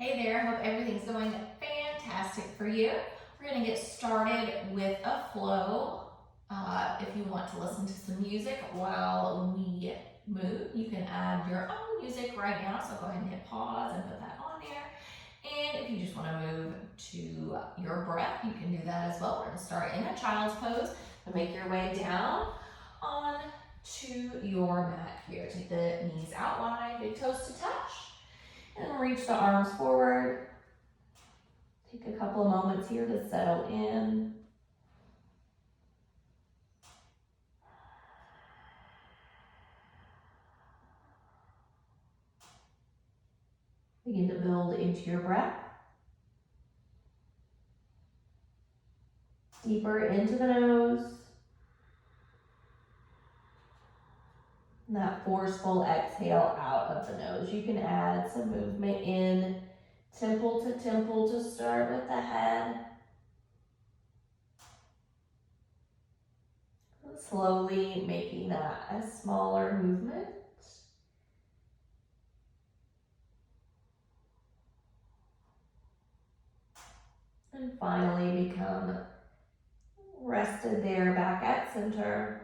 Hey there, hope everything's going fantastic for you. We're going to get started with a flow. If you want to listen to some music while we move, you can add your own music right now. So go ahead and hit pause and put that on there. And if you just want to move to your breath, you can do that as well. We're going to start in a child's pose and make your way down on to your mat here. Take the knees out wide, big toes to touch. And reach the arms forward. Take a couple of moments here to settle in. Begin to build into your breath. Deeper into the nose. And that forceful exhale out of the nose. You can add some movement in temple to start with the head. Slowly making that a smaller movement. And finally become rested there back at center.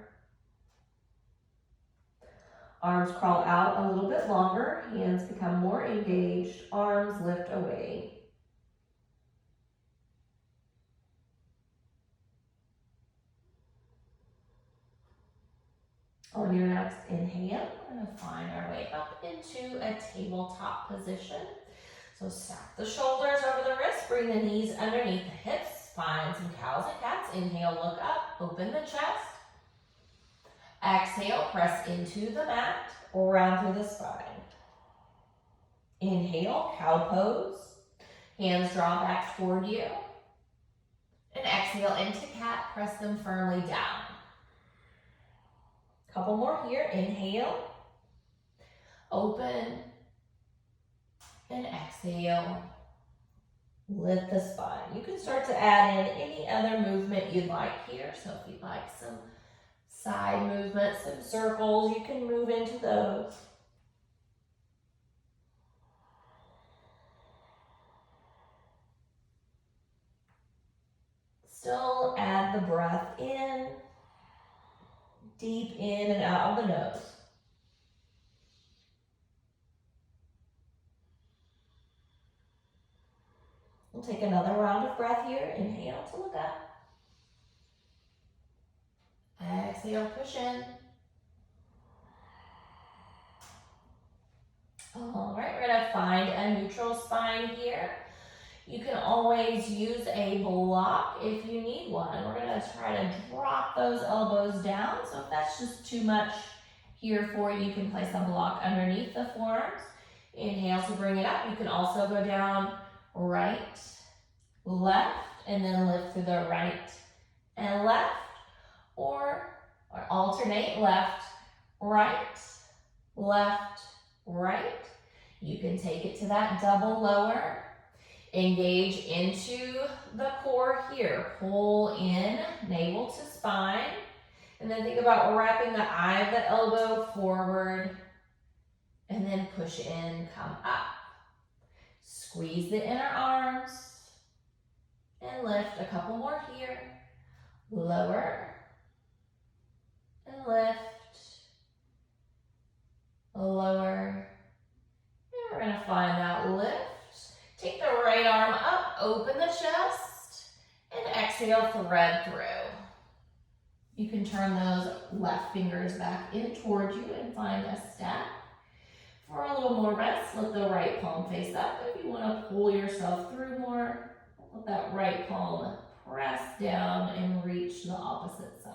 Arms crawl out a little bit longer, hands become more engaged, arms lift away. On your next inhale, we're going to find our way up into a tabletop position. So stack the shoulders over the wrists, bring the knees underneath the hips, find some cows and cats. Inhale, look up, open the chest. Exhale, press into the mat or round through the spine. Inhale, cow pose. Hands draw back toward you. And exhale into cat, press them firmly down. Couple more here. Inhale, open, and exhale. Lift the spine. You can start to add in any other movement you'd like here. So if you'd like some side movements, some circles, you can move into those. Still add the breath in, deep in and out of the nose. We'll take another round of breath here. Inhale to look up. Exhale, push in. All right, we're gonna find a neutral spine here. You can always use a block if you need one. We're gonna try to drop those elbows down. So if that's just too much here for you, you can place a block underneath the forearms. Inhale to bring it up. You can also go down right, left, and then lift through the right and left, or alternate left, right, left, right. You can take it to that double lower. Engage into the core here. Pull in, navel to spine. And then think about wrapping the eye of the elbow forward. And then push in, come up. Squeeze the inner arms. And lift. A couple more here. Lower. And lift. Lower. And we're going to find that lift. Take the right arm up, open the chest, and exhale, thread through. You can turn those left fingers back in towards you and find a stack. For a little more rest, let the right palm face up. If you want to pull yourself through more, let that right palm press down and reach the opposite side.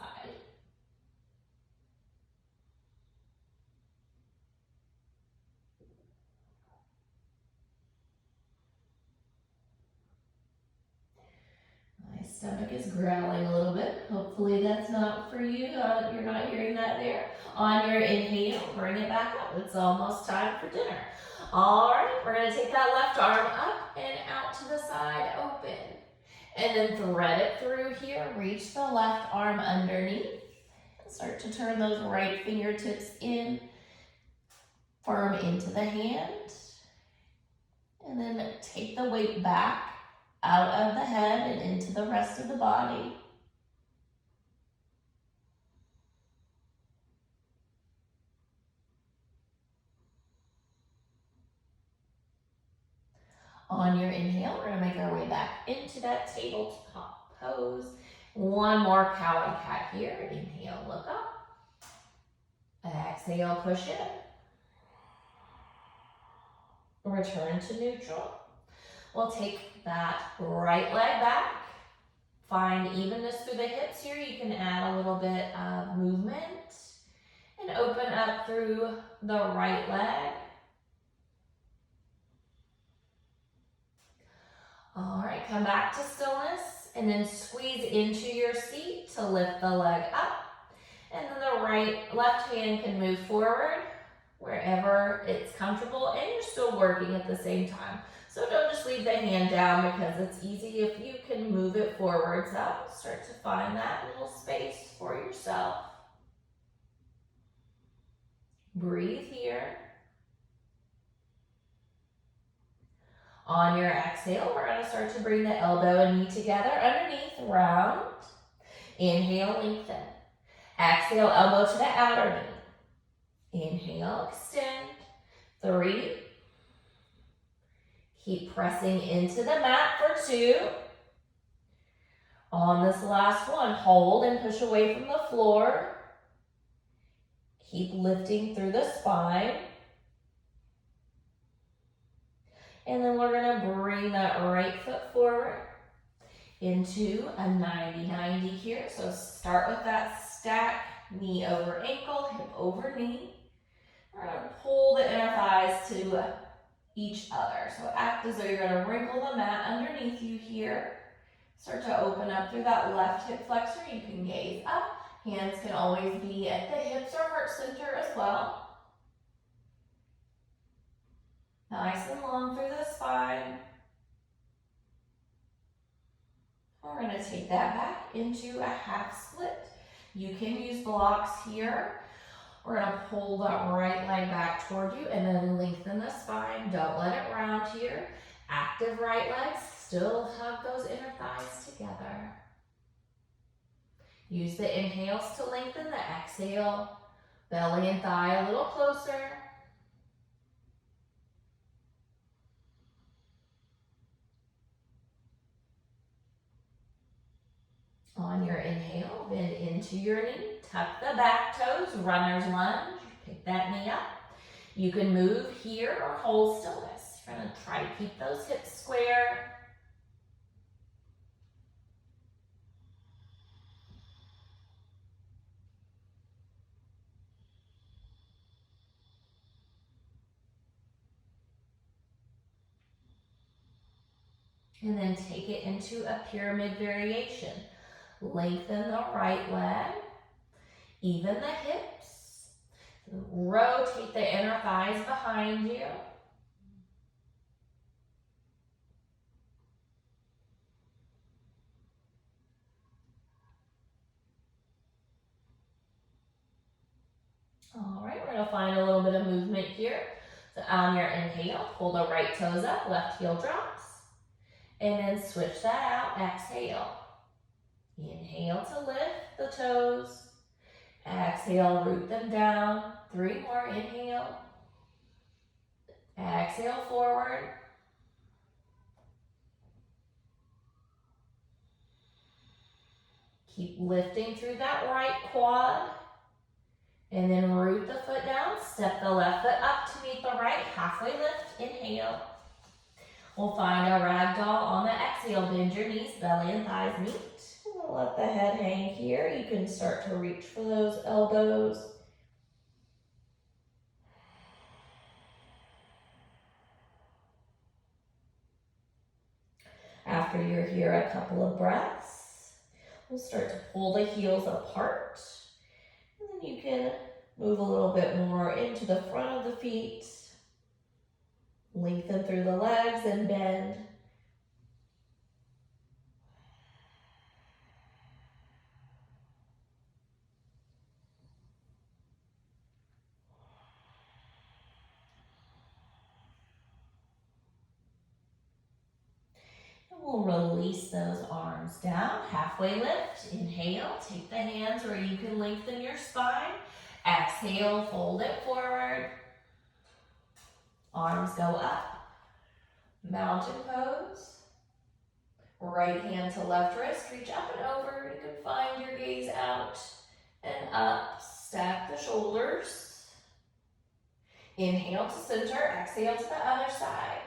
Stomach is growling a little bit. Hopefully that's not for you. You're not hearing that there. On your inhale, bring it back up. It's almost time for dinner. All right, we're going to take that left arm up and out to the side, open. And then thread it through here. Reach the left arm underneath. Start to turn those right fingertips in, firm into the hand. And then take the weight back out of the head and into the rest of the body. On your inhale, we're gonna make our way back into that tabletop pose. One more cow and cat here. Inhale, look up. Exhale, push in. Return to neutral. We'll take that right leg back. Find evenness through the hips here. You can add a little bit of movement and open up through the right leg. All right, come back to stillness and then squeeze into your seat to lift the leg up. And then the left hand can move forward wherever it's comfortable, and you're still working at the same time. So don't just leave the hand down because it's easy. If you can move it forwards up, start to find that little space for yourself. Breathe here. On your exhale, we're going to start to bring the elbow and knee together underneath, round. Inhale, lengthen. Exhale, elbow to the outer knee. Inhale, extend. 3. Keep pressing into the mat for 2. On this last one, hold and push away from the floor. Keep lifting through the spine. And then we're going to bring that right foot forward into a 90-90 here. So start with that stack, knee over ankle, hip over knee. We're going to pull the inner thighs to each other. So act as though you're going to wrinkle the mat underneath you here. Start to open up through that left hip flexor. You can gaze up. Hands can always be at the hips or heart center as well. Nice and long through the spine. We're going to take that back into a half split. You can use blocks here. We're going to pull that right leg back toward you and then lengthen the spine. Don't let it round here. Active right leg. Still hug those inner thighs together. Use the inhales to lengthen, the exhale. Belly and thigh a little closer. On your inhale, bend into your knee, tuck the back toes, runner's lunge, pick that knee up. You can move here or hold stillness. You're going to try to keep those hips square. And then take it into a pyramid variation. Lengthen the right leg, even the hips. Rotate the inner thighs behind you. All right, we're going to find a little bit of movement here. So on your inhale, pull the right toes up, left heel drops. And then switch that out, exhale. Inhale to lift the toes. Exhale, root them down. 3 more, inhale. Exhale, forward. Keep lifting through that right quad. And then root the foot down. Step the left foot up to meet the right. Halfway lift, inhale. We'll find a ragdoll on the exhale. Bend your knees, belly and thighs meet. We'll let the head hang here. You can start to reach for those elbows. After you're here a couple of breaths, we'll start to pull the heels apart. And then you can move a little bit more into the front of the feet. Lengthen through the legs and bend. We'll release those arms down. Halfway lift. Inhale. Take the hands where you can lengthen your spine. Exhale. Fold it forward. Arms go up. Mountain pose. Right hand to left wrist. Reach up and over. You can find your gaze out and up. Stack the shoulders. Inhale to center. Exhale to the other side.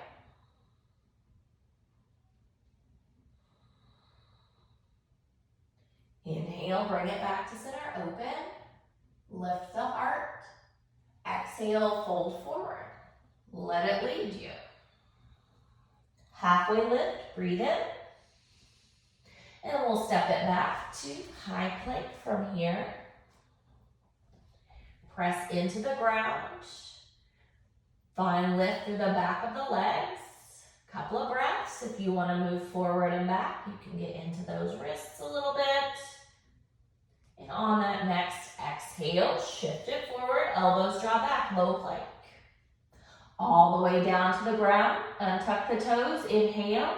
Inhale, bring it back to center, open. Lift the heart. Exhale, fold forward. Let it lead you. Halfway lift, breathe in. And we'll step it back to high plank from here. Press into the ground. Find lift through the back of the legs. Couple of breaths. If you want to move forward and back, you can get into those wrists a little bit. And on that next exhale, shift it forward, elbows draw back, low plank. All the way down to the ground, untuck the toes, inhale.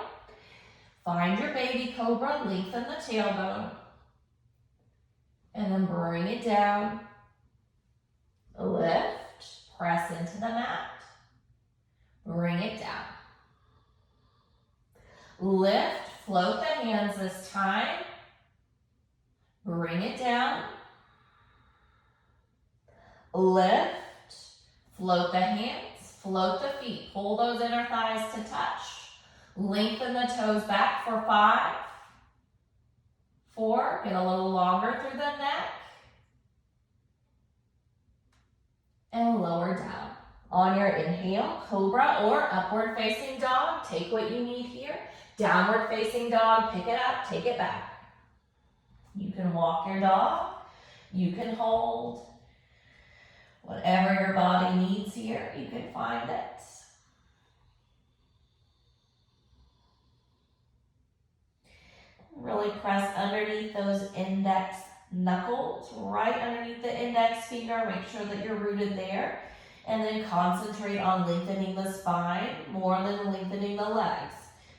Find your baby cobra, lengthen the tailbone. And then bring it down. Lift, press into the mat. Bring it down. Lift, float the hands this time. Bring it down. Lift, float the hands, float the feet. Pull those inner thighs to touch. Lengthen the toes back for 5, 4, get a little longer through the neck. And lower down. On your inhale, cobra or upward facing dog. Take what you need here. Downward facing dog, pick it up, take it back. You can walk your dog. You can hold. Whatever your body needs here, you can find it. Really press underneath those index knuckles, right underneath the index finger. Make sure that you're rooted there. And then concentrate on lengthening the spine more than lengthening the legs.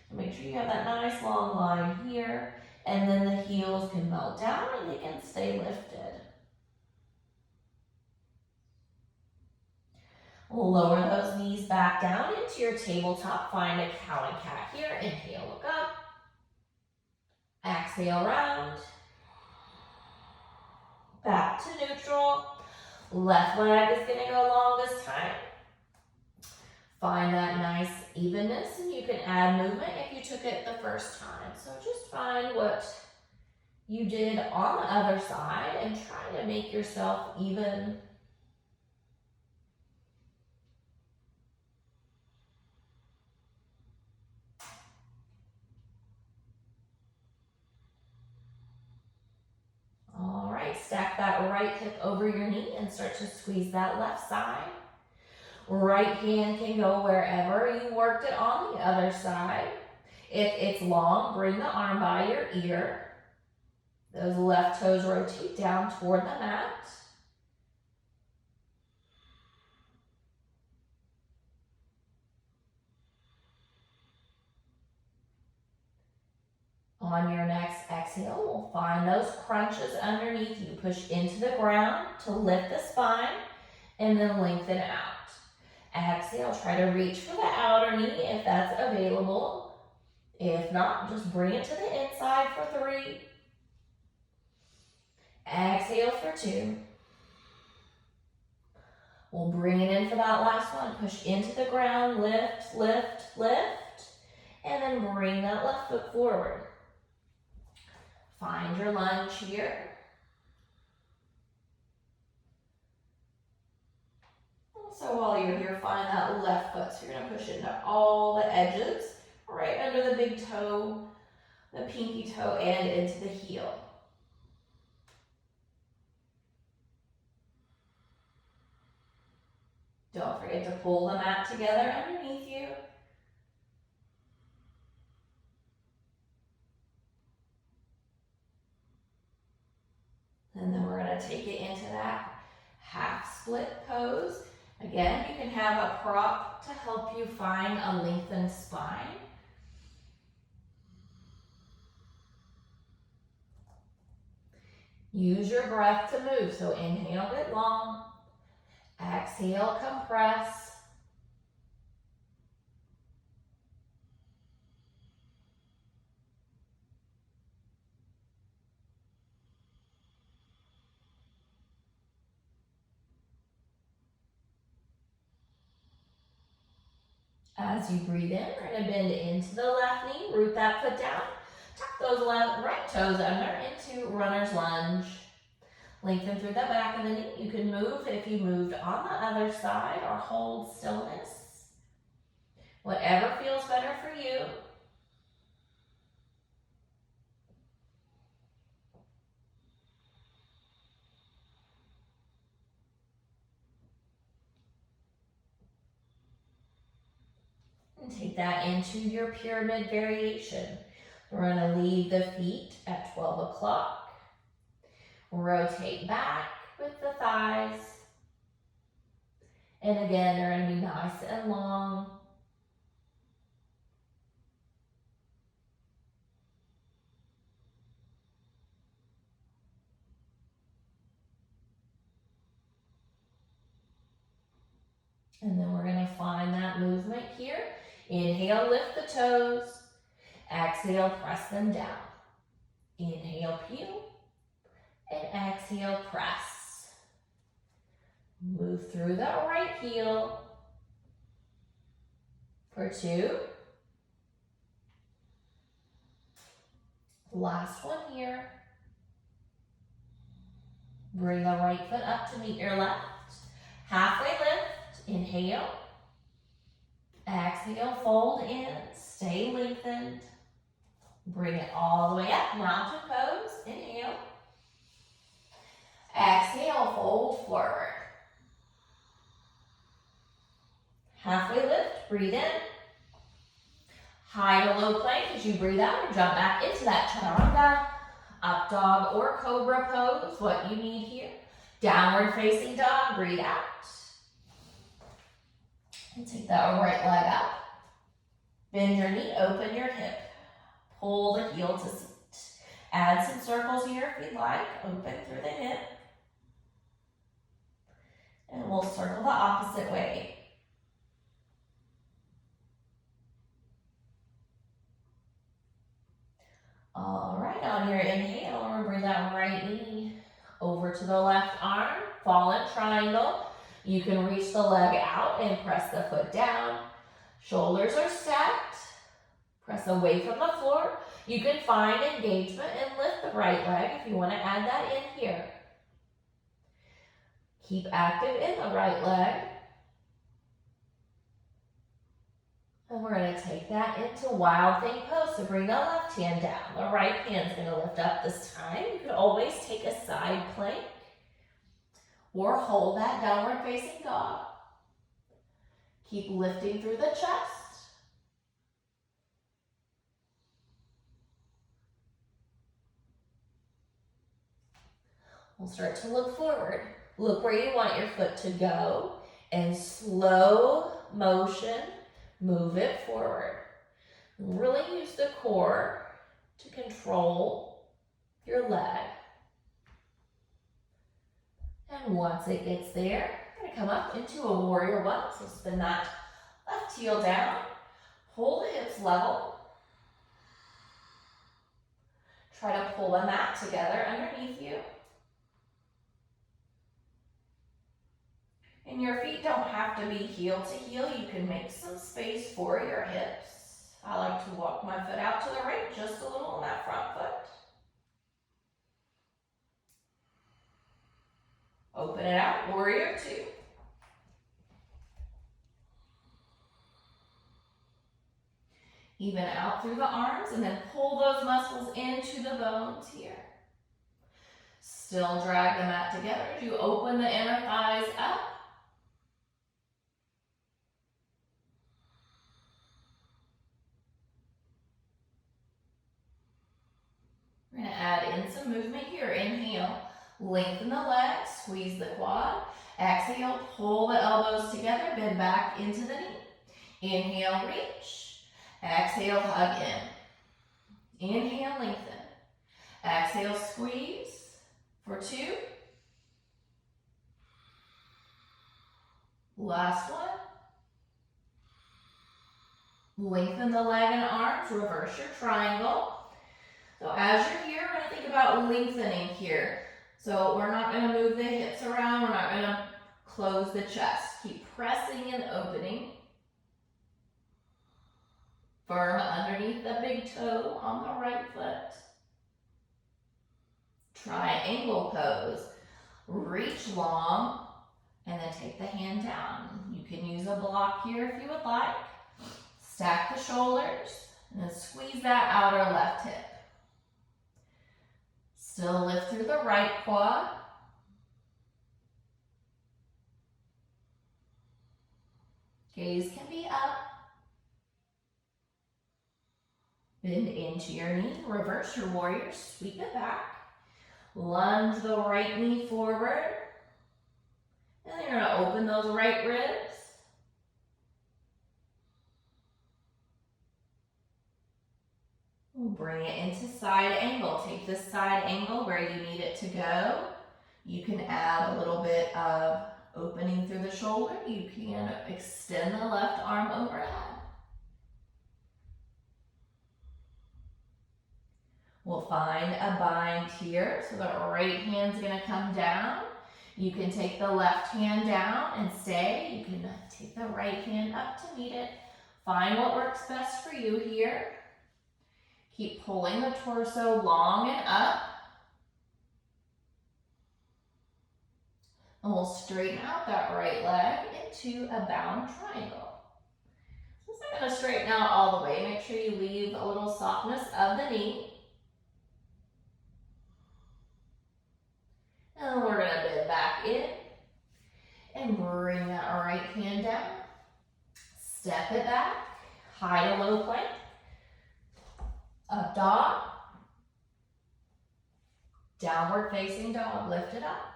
So make sure you have that nice long line here. And then the heels can melt down and they can stay lifted. We'll lower those knees back down into your tabletop. Find a cow and cat here. Inhale, look up. Exhale, round. Back to neutral. Left leg is going to go long this time. Find that nice evenness, and you can add movement if you took it the first time. So just find what you did on the other side and try to make yourself even. All right, stack that right hip over your knee and start to squeeze that left side. Right hand can go wherever you worked it on the other side. If it's long, bring the arm by your ear. Those left toes rotate down toward the mat. On your next exhale, we'll find those crunches underneath you. Push into the ground to lift the spine and then lengthen out. Exhale, try to reach for the outer knee if that's available. If not, just bring it to the inside for 3. Exhale for 2. We'll bring it in for that last one. Push into the ground, lift, lift, lift, and then bring that left foot forward. Find your lunge here. So while you're here, find that left foot. So you're going to push into all the edges, right under the big toe, the pinky toe, and into the heel. Don't forget to pull the mat together underneath you. And then we're going to take it into that half split pose. Again, you can have a prop to help you find a lengthened spine. Use your breath to move. So inhale, get long. Exhale, compress. As you breathe in, we're going to bend into the left knee, root that foot down, tuck those right toes under into runner's lunge. Lengthen through the back of the knee. You can move if you moved on the other side or hold stillness. Whatever feels better for you. And take that into your pyramid variation. We're going to leave the feet at 12 o'clock. Rotate back with the thighs. And again, they're going to be nice and long. And then we're going to find that movement here. Inhale, lift the toes. Exhale, press them down. Inhale, peel. And exhale, press. Move through the right heel. For 2. Last one here. Bring the right foot up to meet your left. Halfway lift. Inhale. Exhale, fold in. Stay lengthened. Bring it all the way up. Mountain pose. Inhale. Exhale, fold forward. Halfway lift. Breathe in. High to low plank as you breathe out and jump back into that chaturanga, up dog or cobra pose, what you need here. Downward facing dog, breathe out. And take that right leg up. Bend your knee, open your hip. Pull the heel to seat. Add some circles here if you'd like. Open through the hip. And we'll circle the opposite way. All right, on your inhale, we're going to bring that right knee over to the left arm, fallen triangle. You can reach the leg out and press the foot down. Shoulders are stacked. Press away from the floor. You can find engagement and lift the right leg if you want to add that in here. Keep active in the right leg. And we're going to take that into wild thing pose. So bring the left hand down. The right hand's going to lift up this time. You can always take a side plank or hold that downward facing dog. Keep lifting through the chest. We'll start to look forward. Look where you want your foot to go and slow motion. Move it forward. Really use the core to control your leg. And once it gets there, you're going to come up into a warrior one. So spin that left heel down. Pull the hips level. Try to pull the mat together underneath you. And your feet don't have to be heel to heel. You can make some space for your hips. I like to walk my foot out to the right just a little on that front foot. Open it out, warrior 2. Even out through the arms and then pull those muscles into the bones here. Still drag the mat together as you open the inner thighs up. We're going to add in some movement here. Inhale, lengthen the legs, squeeze the quad. Exhale, pull the elbows together, bend back into the knee. Inhale, reach. Exhale, hug in. Inhale, lengthen. Exhale, squeeze. For 2. Last one. Lengthen the leg and arms, reverse your triangle. So as you're here, we're going to think about lengthening here. So we're not going to move the hips around, we're not going to close the chest. Keep pressing and opening. Firm underneath the big toe on the right foot. Triangle pose. Reach long and then take the hand down. You can use a block here if you would like. Stack the shoulders and then squeeze that outer left hip. Still lift through the right quad. Gaze can be up. Bend into your knee, reverse your warrior, sweep it back. Lunge the right knee forward. And then you're going to open those right ribs. We'll bring it into side angle. Take this side angle where you need it to go. You can add a little bit of opening through the shoulder. You can extend the left arm overhead. We'll find a bind here. So the right hand's going to come down. You can take the left hand down and stay. You can take the right hand up to meet it. Find what works best for you here. Keep pulling the torso long and up. And we'll straighten out that right leg into a bound triangle. So it's not going to straighten out all the way. Make sure you leave a little softness of the knee. And we're going to bend back in and bring that right hand down. Step it back, high to low plank, up dog, downward facing dog, lift it up.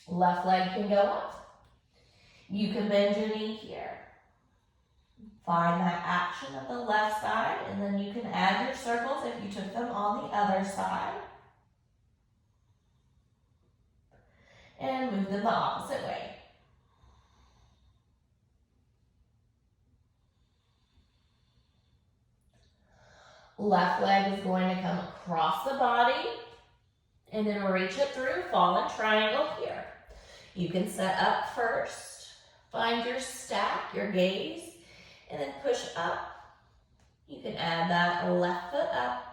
Left leg can go up. You can bend your knee here. Find that action of the left side, and then you can add your circles if you took them on the other side. And move them the opposite way. Left leg is going to come across the body, and then reach it through, fallen triangle here. You can set up first, find your stack, your gaze, and then push up. You can add that left foot up.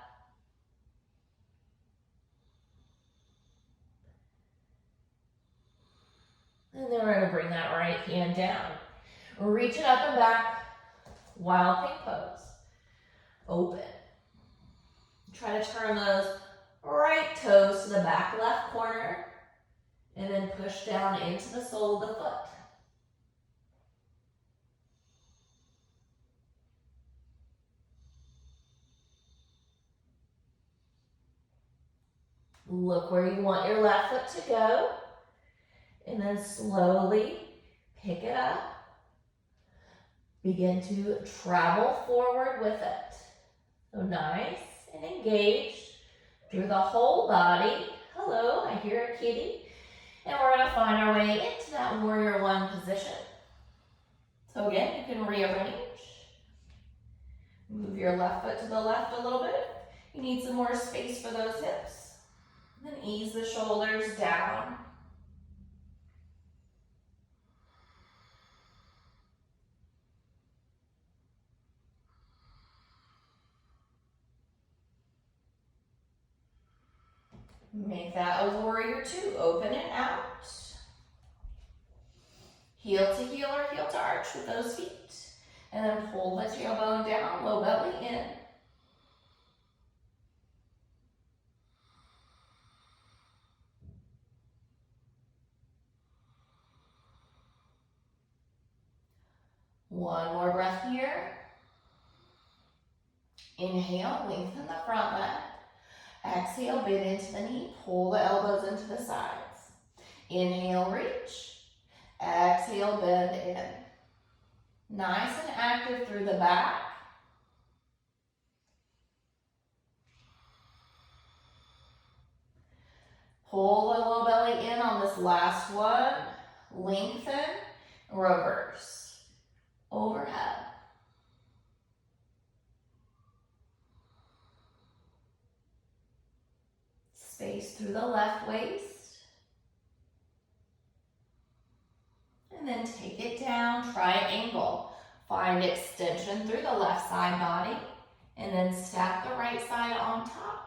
And then we're going to bring that right hand down. Reach it up and back, wild thing pose. Open. Try to turn those right toes to the back left corner, and then push down into the sole of the foot. Look where you want your left foot to go, and then slowly pick it up. Begin to travel forward with it. So nice and engaged through the whole body. Hello, I hear a kitty. And we're going to find our way into that warrior one position. So again, you can rearrange. Move your left foot to the left a little bit. You need some more space for those hips. Then ease the shoulders down. Make that a warrior two. Open it out. Heel to heel or heel to arch with those feet. And then pull the tailbone down, low belly in. One more breath here. Inhale, lengthen the front leg. Exhale, bend into the knee, pull the elbows into the sides. Inhale, reach. Exhale, bend in. Nice and active through the back. Pull the low belly in on this last one. Lengthen, reverse, overhead. Space through the left waist. And then take it down, triangle. Find extension through the left side body. And then stack the right side on top.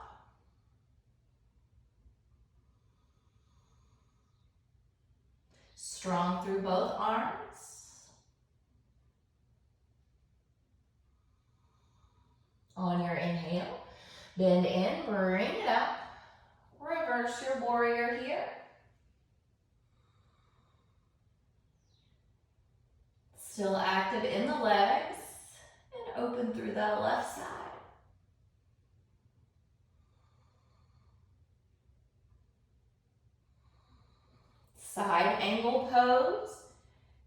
Strong through both arms. On your inhale, bend in, bring it up. Reverse your warrior here. Still active in the legs and open through the left side. Side angle pose,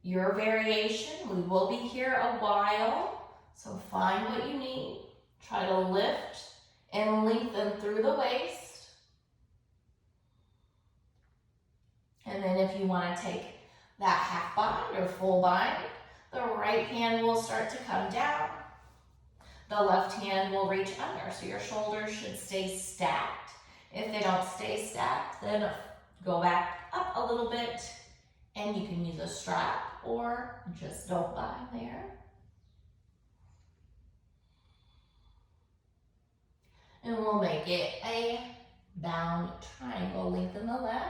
your variation. We will be here a while, so find what you need. Try to lift and lengthen through the waist. And then if you want to take that half bind or full bind, the right hand will start to come down. The left hand will reach under, so your shoulders should stay stacked. If they don't stay stacked, then go back up a little bit, and you can use a strap or just don't bind there. And we'll make it a bound triangle. Lengthen the leg.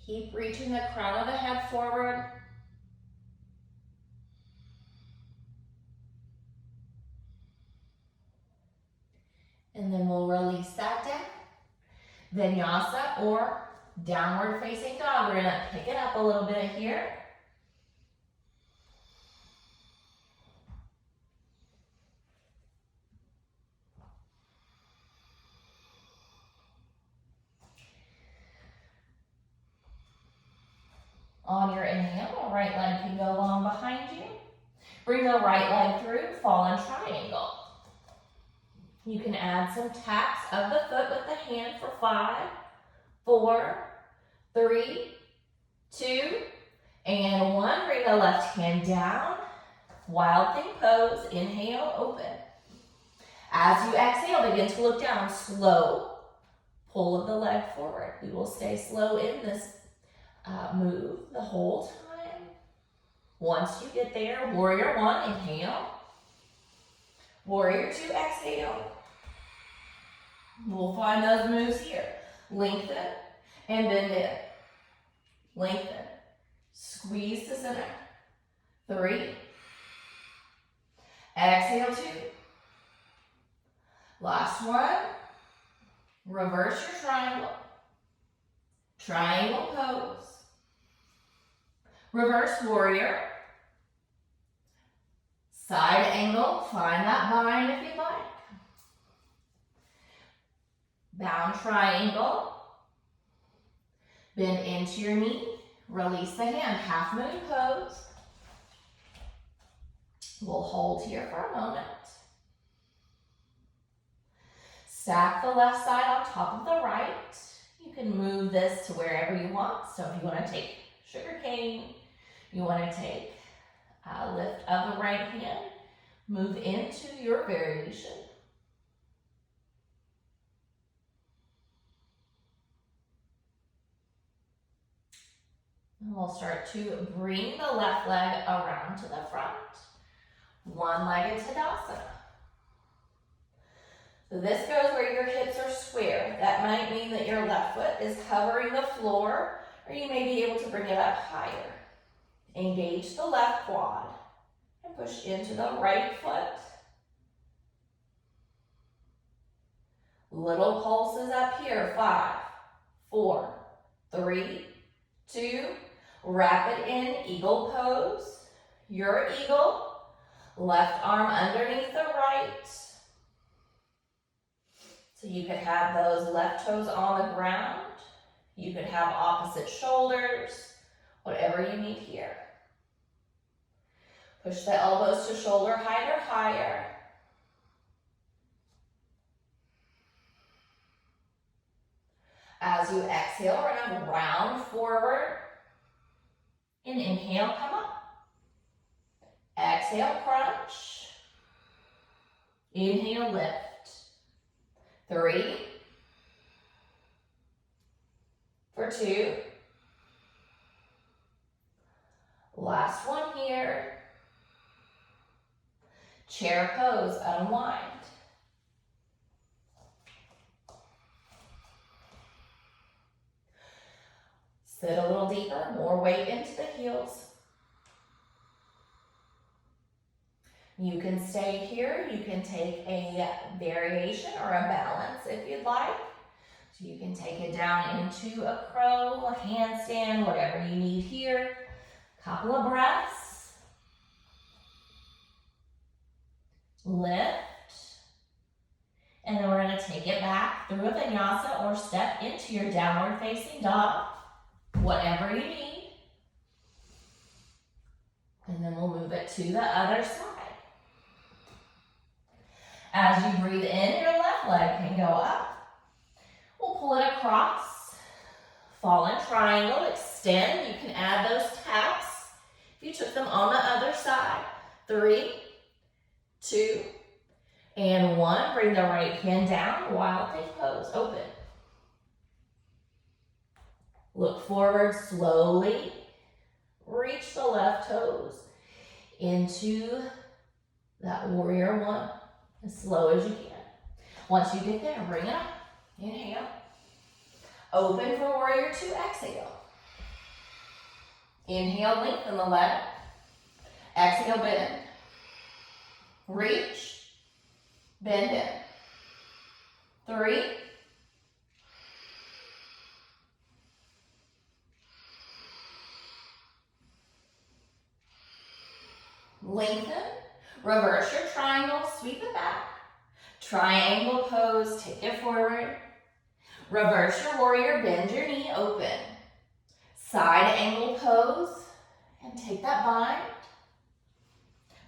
Keep reaching the crown of the head forward. And then we'll release that down. Vinyasa or downward facing dog. We're gonna pick it up a little bit here. On your inhale, the right leg can go long behind you. Bring the right leg through, fall in triangle. You can add some taps of the foot with the hand for 5, 4, 3, 2, and 1. Bring the left hand down. Wild thing pose. Inhale, open. As you exhale, begin to look down. Slow pull of the leg forward. We will stay slow in this move the whole time. Once you get there, warrior 1, inhale. Warrior 2, exhale. We'll find those moves here. Lengthen and bend in. Lengthen. Squeeze to center. 3. Exhale 2. Last one. Reverse your triangle. Triangle pose. Reverse warrior. Side angle. Find that bind if you'd like. Bound triangle. Bend into your knee. Release the hand. Half moon pose. We'll hold here for a moment. Stack the left side on top of the right. You can move this to wherever you want. So if you want to take sugar cane, you want to take a lift of the right hand, move into your variation. And we'll start to bring the left leg around to the front. One-legged Tadasana. So this goes where your hips are square. That might mean that your left foot is covering the floor, or you may be able to bring it up higher. Engage the left quad and push into the right foot. Little pulses up here. 5, 4, 3, 2. Wrap it in, eagle pose. Your eagle. Left arm underneath the right. So you could have those left toes on the ground. You could have opposite shoulders, whatever you need here. Push the elbows to shoulder height or higher. As you exhale, we're gonna round forward. And inhale, come up. Exhale, crunch. Inhale, lift. 3. For 2. Last one here. Chair pose, unwind. Sit a little deeper, more weight into the heels. You can stay here. You can take a variation or a balance if you'd like. So you can take it down into a crow, a handstand, whatever you need here. Couple of breaths. Lift. And then we're going to take it back through a vinyasa or step into your downward facing dog. Whatever you need. And then we'll move it to the other side. As you breathe in, your left leg can go up. We'll pull it across. Fall in triangle, extend. You can add those taps if you took them on the other side. 3, 2, and 1. Bring the right hand down, wild thing pose, open. Look forward slowly. Reach the left toes into that warrior 1 as slow as you can. Once you get there, bring it up. Inhale. Open for warrior 2, exhale. Inhale, lengthen the leg. Exhale, bend. Reach. Bend in. 3. Lengthen. Reverse your triangle, sweep it back. Triangle pose, take it forward. Reverse your warrior, bend your knee, open. Side angle pose, and take that bind.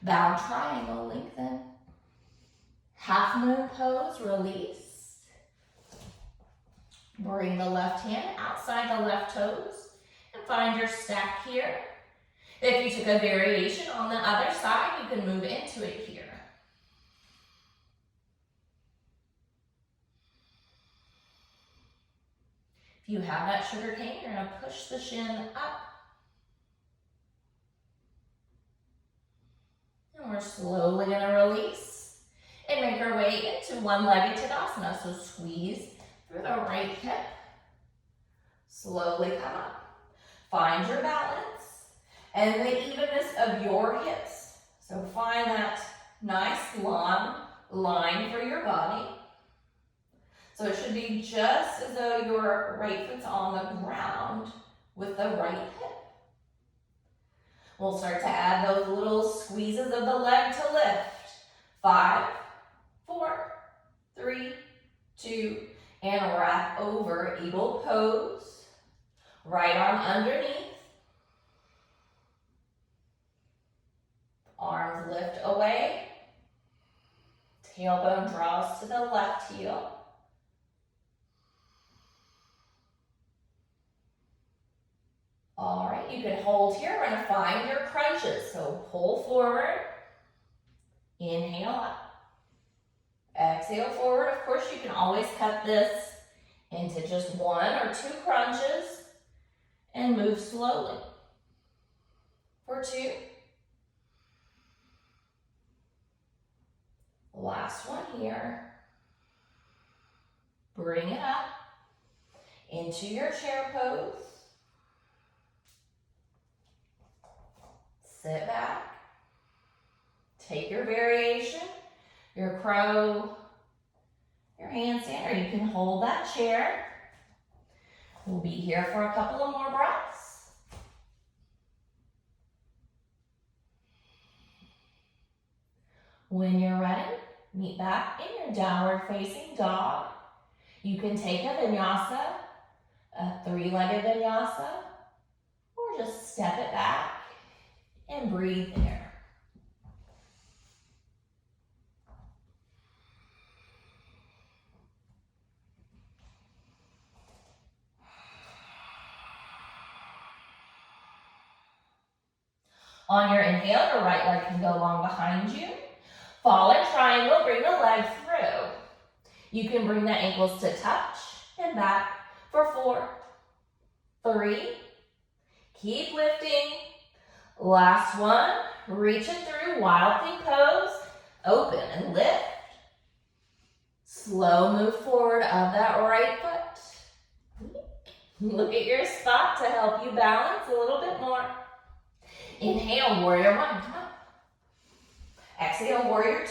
Bound triangle, lengthen. Half moon pose, release. Bring the left hand outside the left toes and find your stack here. If you took a variation on the other side, you can move into it here. If you have that sugar cane, you're going to push the shin up. And we're slowly going to release and make our way into one-legged Tadasana. So squeeze through the right hip. Slowly come up. Find your balance and the evenness of your hips. So find that nice long line for your body. So it should be just as though your right foot's on the ground with the right hip. We'll start to add those little squeezes of the leg to lift. 5, 4, 3, 2, and wrap over, eagle pose. Right arm underneath. Arms lift away. Tailbone draws to the left heel. All right, you can hold here. We're going to find your crunches. So pull forward. Inhale up. Exhale forward. Of course, you can always cut this into just 1 or 2 crunches and move slowly. For 2. Last one here. Bring it up into your chair pose. Sit back. Take your variation, your crow, your handstand, or you can hold that chair. We'll be here for a couple of more breaths. When you're ready, meet back in your downward facing dog. You can take a vinyasa, a 3-legged vinyasa, or just step it back and breathe there. On your inhale, your right leg can go long behind you. Fallen triangle, bring the leg through. You can bring the ankles to touch and back for 4, 3. Keep lifting. Last one. Reach it through, wild thing pose. Open and lift. Slow move forward of that right foot. Look at your spot to help you balance a little bit more. Inhale, warrior 1, come on. Exhale, warrior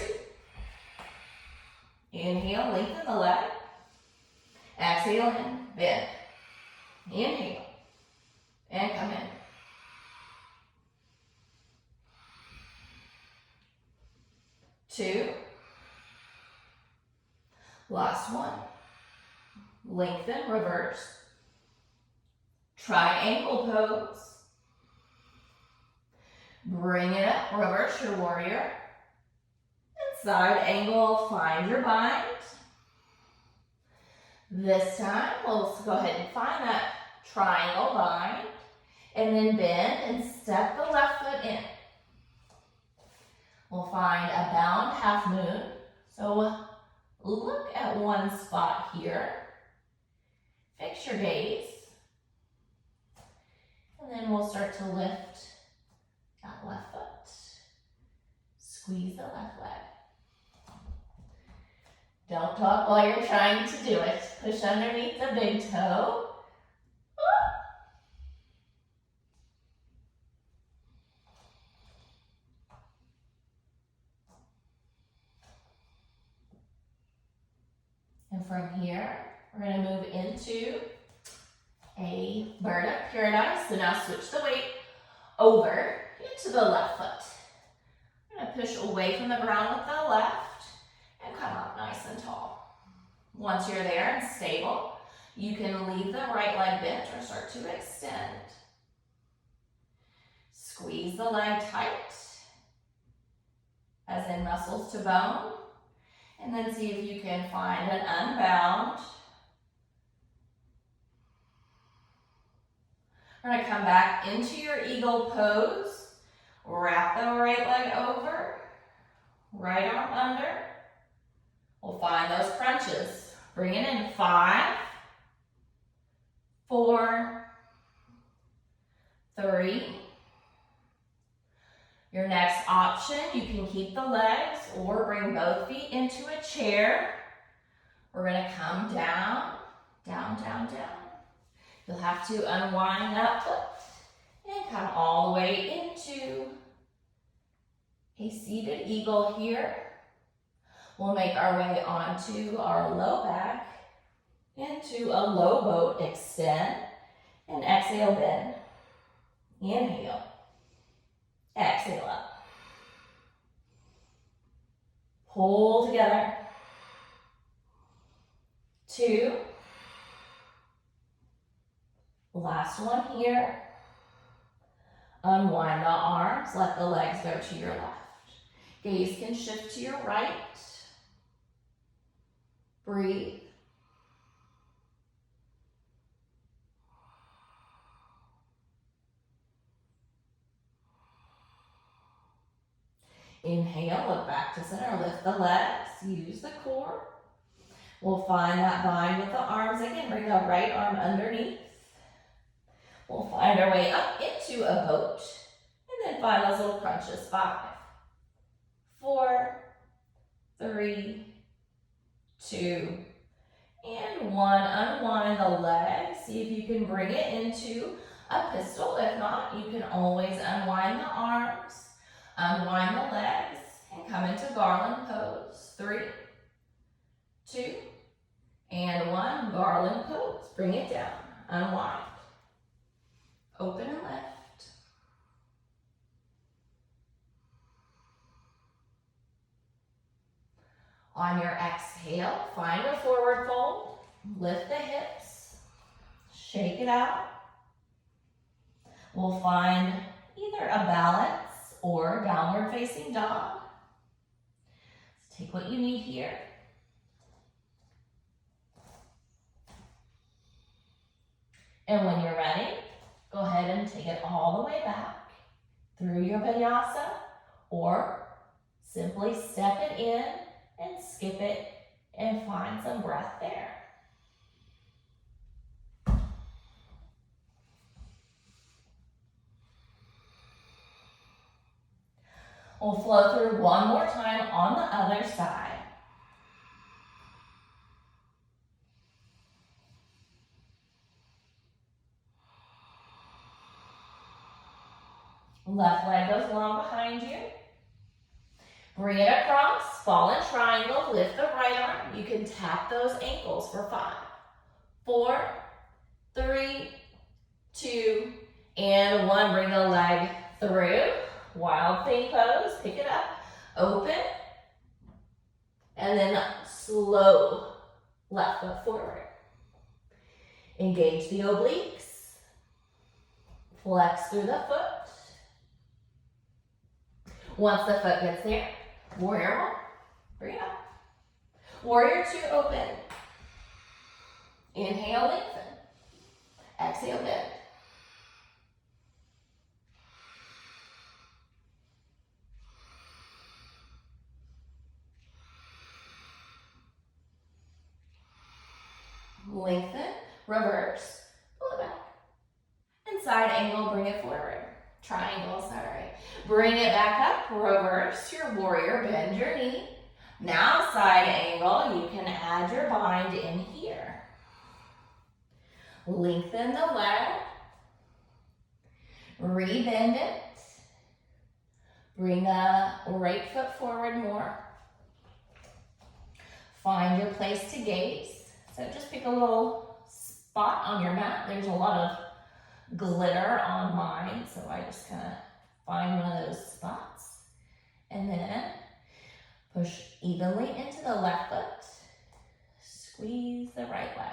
2. Inhale, lengthen the leg. Exhale in, bend. Inhale, and come in. 2. Last one. Lengthen, reverse. Triangle pose. Bring it up, reverse your warrior. And side angle, find your bind. This time, we'll go ahead and find that triangle bind. And then bend and step the left foot in. We'll find a bound half moon. So look at one spot here. Fix your gaze. And then we'll start to lift that left foot. Squeeze the left leg. Don't talk while you're trying to do it. Push underneath the big toe. And from here, we're going to move into a bird of paradise. So now switch the weight over into the left foot. We're going to push away from the ground with the left and come up nice and tall. Once you're there and stable, you can leave the right leg bent or start to extend. Squeeze the leg tight, as in muscles to bone. And then see if you can find an unbound. We're going to come back into your eagle pose. Wrap the right leg over. Right arm under. We'll find those crunches. Bring it in. 5, 4, 3. Your next option, you can keep the legs or bring both feet into a chair. We're going to come down, down, down, down. You'll have to unwind that foot and come all the way into a seated eagle here. We'll make our way onto our low back into a low boat, extend, and exhale, bend. Inhale. Exhale up. Pull together. 2. Last one here. Unwind the arms. Let the legs go to your left. Gaze can shift to your right. Breathe. Inhale, look back to center, lift the legs, use the core. We'll find that bind with the arms again, bring the right arm underneath. We'll find our way up into a boat, and then find those little crunches. 5, 4, 3, 2, and 1. Unwind the legs, see if you can bring it into a pistol. If not, you can always unwind the arms. Unwind the legs and come into garland pose. 3, 2, and 1. Garland pose. Bring it down. Unwind. Open and lift. On your exhale, find a forward fold. Lift the hips. Shake it out. We'll find either a balance or downward facing dog. So take what you need here. And when you're ready, go ahead and take it all the way back through your vinyasa, or simply step it in and skip it and find some breath there. We'll flow through one more time on the other side. Left leg goes long behind you. Bring it across, fall in triangle, lift the right arm. You can tap those ankles for 5, 4, 3, 2, and 1. Bring the leg through. Wild thing pose, pick it up, open, and then slow left foot forward. Engage the obliques. Flex through the foot. Once the foot gets there, warrior 1, bring it up. Warrior 2, open. Inhale, lengthen. Exhale, bend. Lengthen, reverse, pull it back. And side angle, bring it forward. Triangle, sorry. Bring it back up, reverse your warrior, bend your knee. Now side angle, you can add your bind in here. Lengthen the leg. Rebend it. Bring the right foot forward more. Find your place to gaze. So just pick a little spot on your mat. There's a lot of glitter on mine, so I just kind of find one of those spots. And then push evenly into the left foot. Squeeze the right leg.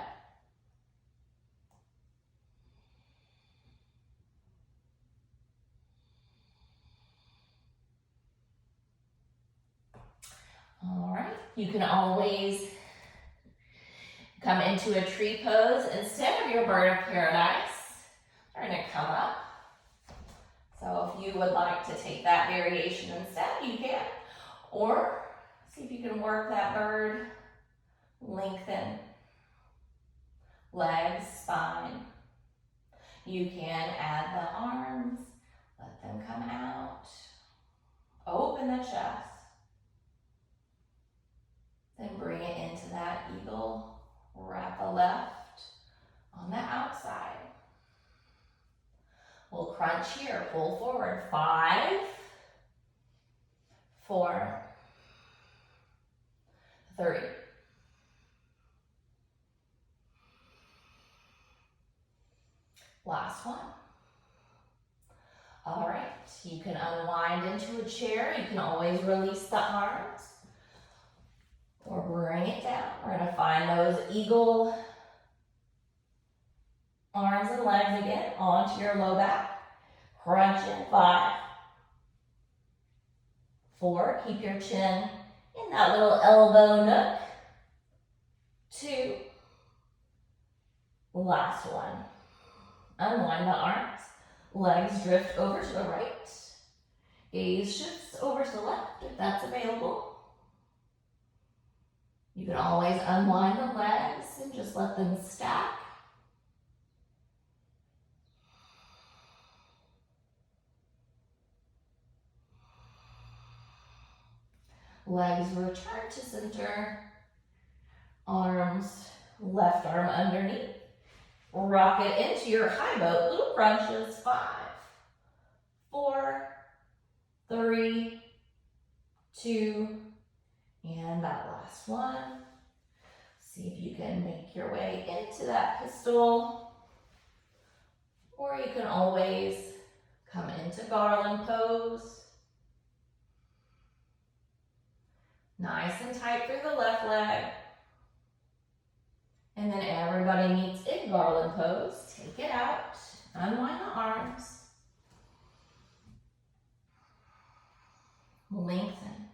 All right, you can always come into a tree pose instead of your bird of paradise. We're gonna come up. So if you would like to take that variation instead, you can. Or see if you can work that bird, lengthen, legs, spine. You can add the arms, let them come out, open the chest. Then bring it into that eagle. Wrap the left on the outside. We'll crunch here, pull forward. 5, 4, 3. Last one. All right, you can unwind into a chair. You can always release the arms or bring it down. We're gonna find those eagle arms and legs again onto your low back. Crunch in. 5, 4, keep your chin in that little elbow nook. 2, last one. Unwind the arms, legs drift over to the right. Gaze shifts over to the left if that's available. You can always unwind the legs and just let them stack. Legs return to center. Arms, left arm underneath. Rock it into your high boat. Little crunches. 5, 4, 3, 2, and that last one. See if you can make your way into that pistol. Or you can always come into garland pose. Nice and tight through the left leg. And then everybody meets in garland pose. Take it out. Unwind the arms. Lengthen.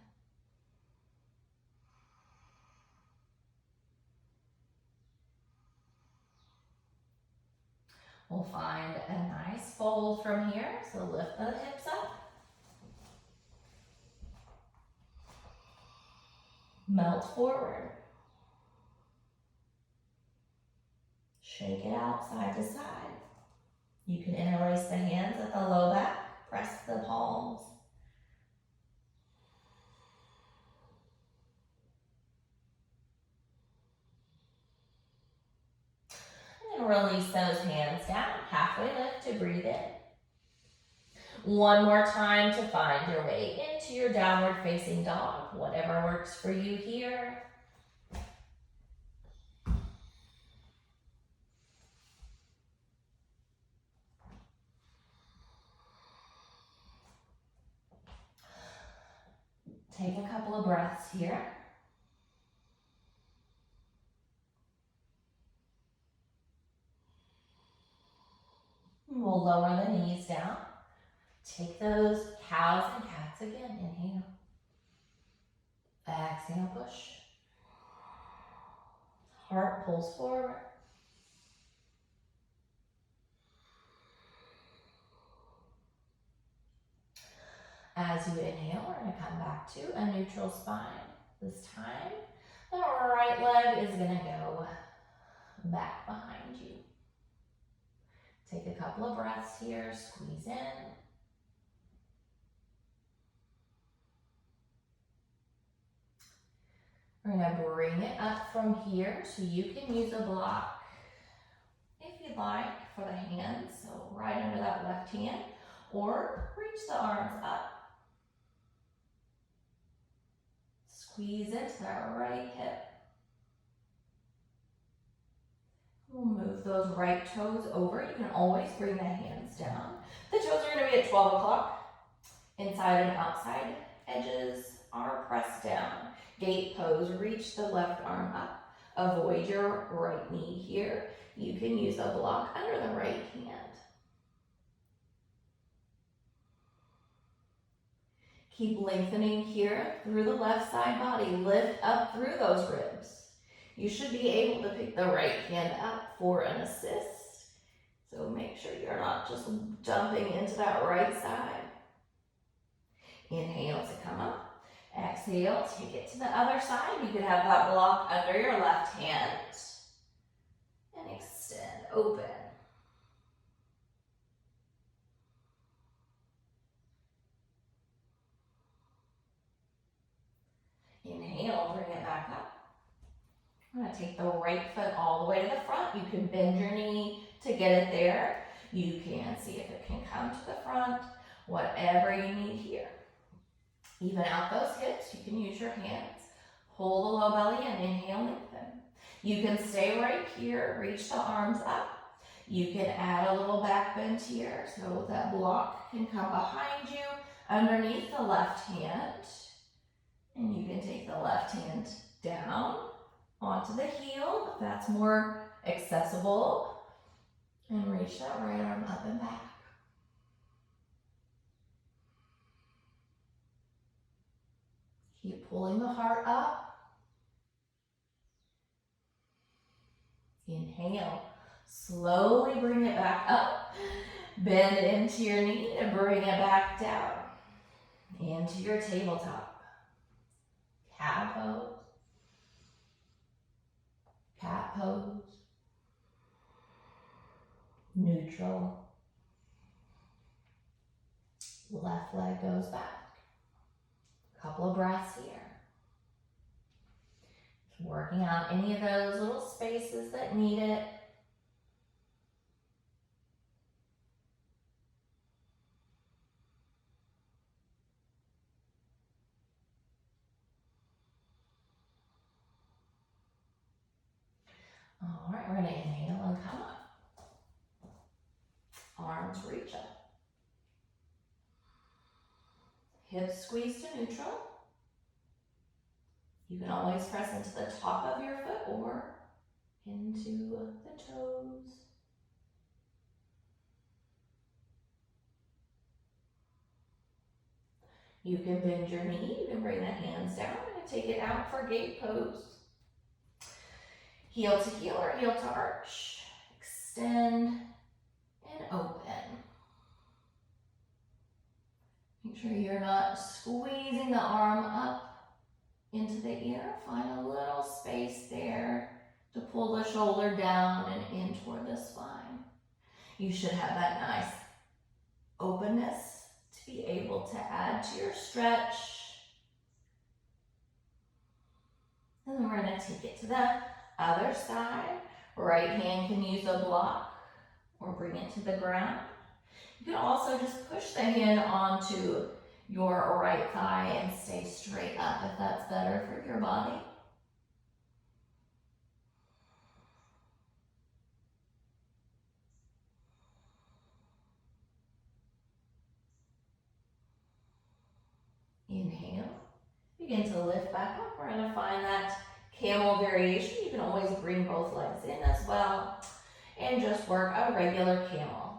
We'll find a nice fold from here. So lift the hips up. Melt forward. Shake it out side to side. You can interlace the hands at the low back. Press the palms. And release those hands down. Halfway lift to breathe in. One more time to find your way into your downward facing dog. Whatever works for you here. Take a couple of breaths here. We'll lower the knees down. Take those cows and cats again. Inhale. Exhale, push. Heart pulls forward. As you inhale, we're going to come back to a neutral spine. This time, the right leg is going to go back behind you. Take a couple of breaths here, squeeze in. We're going to bring it up from here, so you can use a block if you'd like for the hands, so right under that left hand, or reach the arms up. Squeeze into that right hip. We'll move those right toes over. You can always bring the hands down. The toes are going to be at 12 o'clock. Inside and outside edges are pressed down. Gate pose, reach the left arm up. Avoid your right knee here. You can use a block under the right hand. Keep lengthening here through the left side body. Lift up through those ribs. You should be able to pick the right hand up for an assist. So make sure you're not just jumping into that right side. Inhale to come up. Exhale, take it to the other side. You could have that block under your left hand. And extend, open. Inhale, bring it back up. I'm going to take the right foot all the way to the front. You can bend your knee to get it there. You can see if it can come to the front, whatever you need here. Even out those hips, you can use your hands. Pull the low belly in, inhale, lengthen. You can stay right here, reach the arms up. You can add a little back bend here so that block can come behind you underneath the left hand. And you can take the left hand down onto the heel if that's more accessible. And reach that right arm up and back. Keep pulling the heart up. Inhale. Slowly bring it back up. Bend into your knee and bring it back down. Into your tabletop. Cat pose. Cat pose. Neutral. Left leg goes back. Couple of breaths here. Just working out any of those little spaces that need it. All right, we're going to inhale and come up. Arms reach up. Hips squeeze to neutral. You can always press into the top of your foot or into the toes. You can bend your knee. You can bring the hands down and take it out for gate pose. Heel to heel or heel to arch. Extend and open. Make sure you're not squeezing the arm up into the ear. Find a little space there to pull the shoulder down and in toward the spine. You should have that nice openness to be able to add to your stretch. And then we're going to take it to the other side. Right hand can use a block or bring it to the ground. You can also just push the hand onto your right thigh and stay straight up if that's better for your body. Inhale. Begin to lift back up. We're going to find that camel variation. You can always bring both legs in as well and just work a regular camel.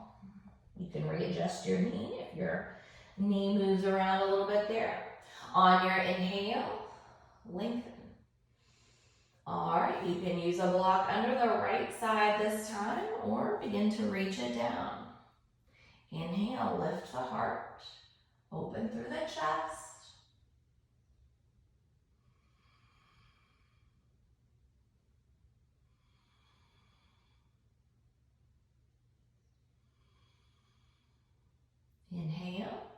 You can readjust your knee if your knee moves around a little bit there. On your inhale, lengthen. All right, you can use a block under the right side this time or begin to reach it down. Inhale, lift the heart, open through the chest. Inhale,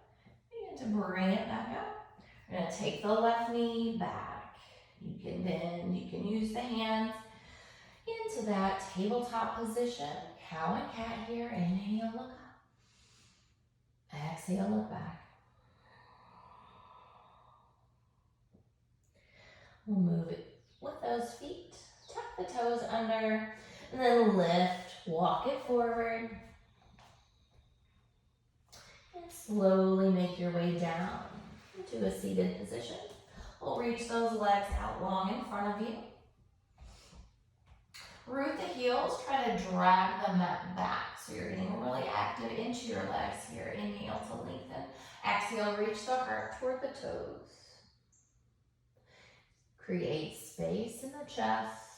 begin to bring it back up. We're going to take the left knee back. You can bend, you can use the hands into that tabletop position. Cow and cat here. Inhale, look up. Exhale, look back. We'll move it with those feet. Tuck the toes under and then lift, walk it forward. And slowly make your way down into a seated position. We'll reach those legs out long in front of you. Root the heels, try to drag the mat back so you're getting really active into your legs here. Inhale to lengthen. Exhale, reach the heart toward the toes. Create space in the chest.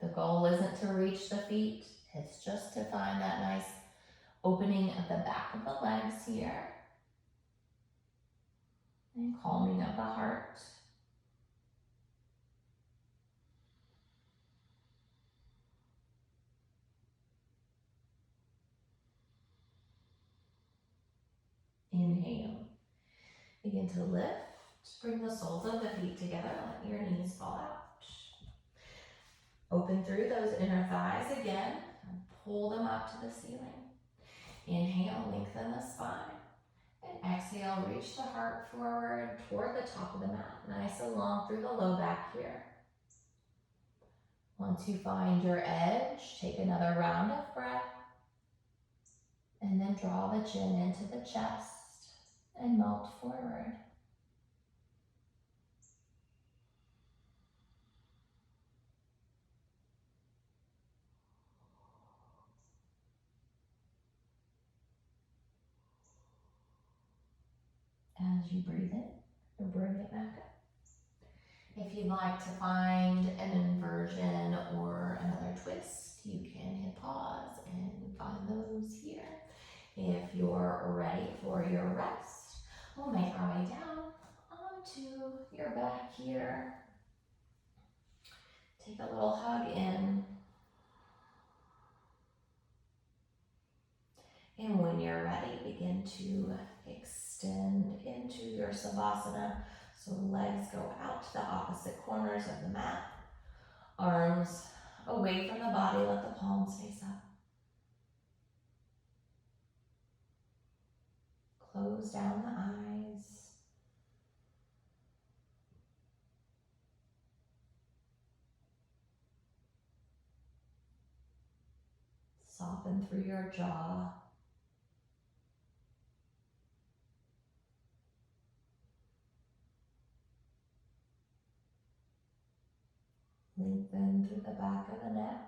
The goal isn't to reach the feet, it's just to find that nice opening at the back of the legs here. And calming of the heart. Inhale. Begin to lift. Bring the soles of the feet together. Let your knees fall out. Open through those inner thighs again. And pull them up to the ceiling. Inhale, lengthen the spine. And exhale, reach the heart forward toward the top of the mat. Nice and long through the low back here. Once you find your edge, take another round of breath. And then draw the chin into the chest and melt forward. As you breathe in, and bring it back up. If you'd like to find an inversion or another twist, you can hit pause and find those here. If you're ready for your rest, we'll make our way down onto your back here. Take a little hug in. And when you're ready, begin to extend into your Savasana. So legs go out to the opposite corners of the mat. Arms away from the body, let the palms face up. Close down the eyes. Soften through your jaw. Lengthen through the back of the neck.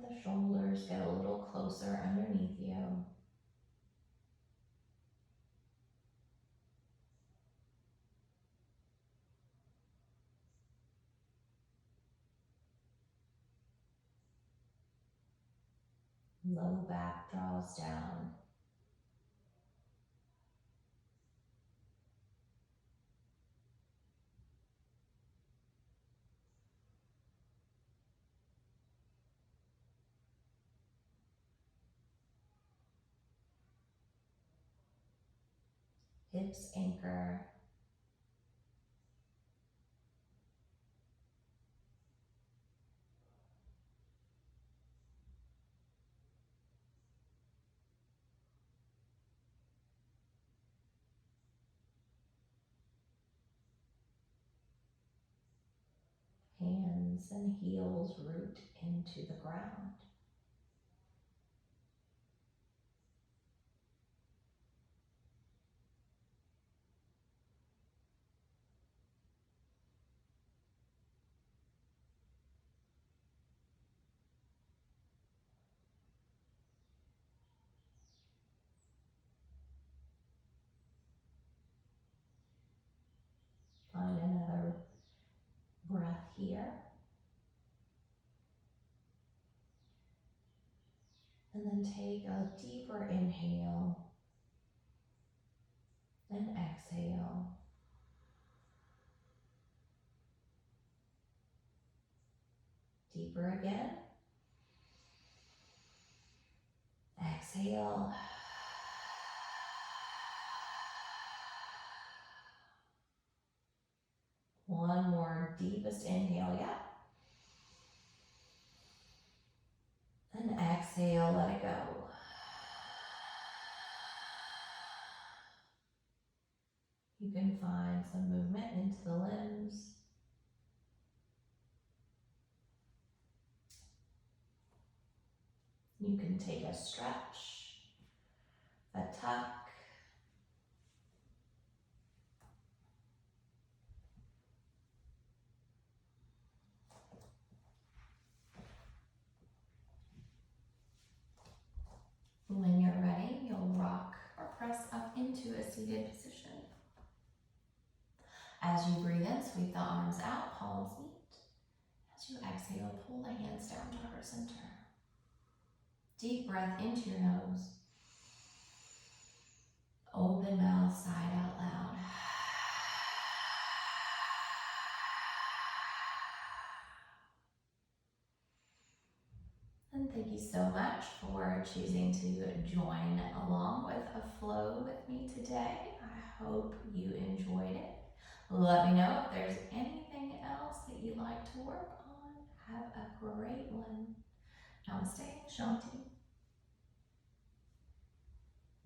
Let the shoulders get a little closer underneath you. Low back draws down. Hips anchor. Hands and heels root into the ground. Find another breath here. And then take a deeper inhale and exhale. Deeper again. Exhale. One more deepest inhale, yeah. And exhale, let it go. You can find some movement into the limbs. You can take a stretch, a tuck. When you're ready, you'll rock or press up into a seated position. As you breathe in, sweep the arms out, palms meet. As you exhale, pull the hands down to heart center. Deep breath into your nose. Open mouth, sigh out loud. And thank you so much for choosing to join along with a flow with me today. I hope you enjoyed it. Let me know if there's anything else that you'd like to work on. Have a great one. Namaste, Shanti.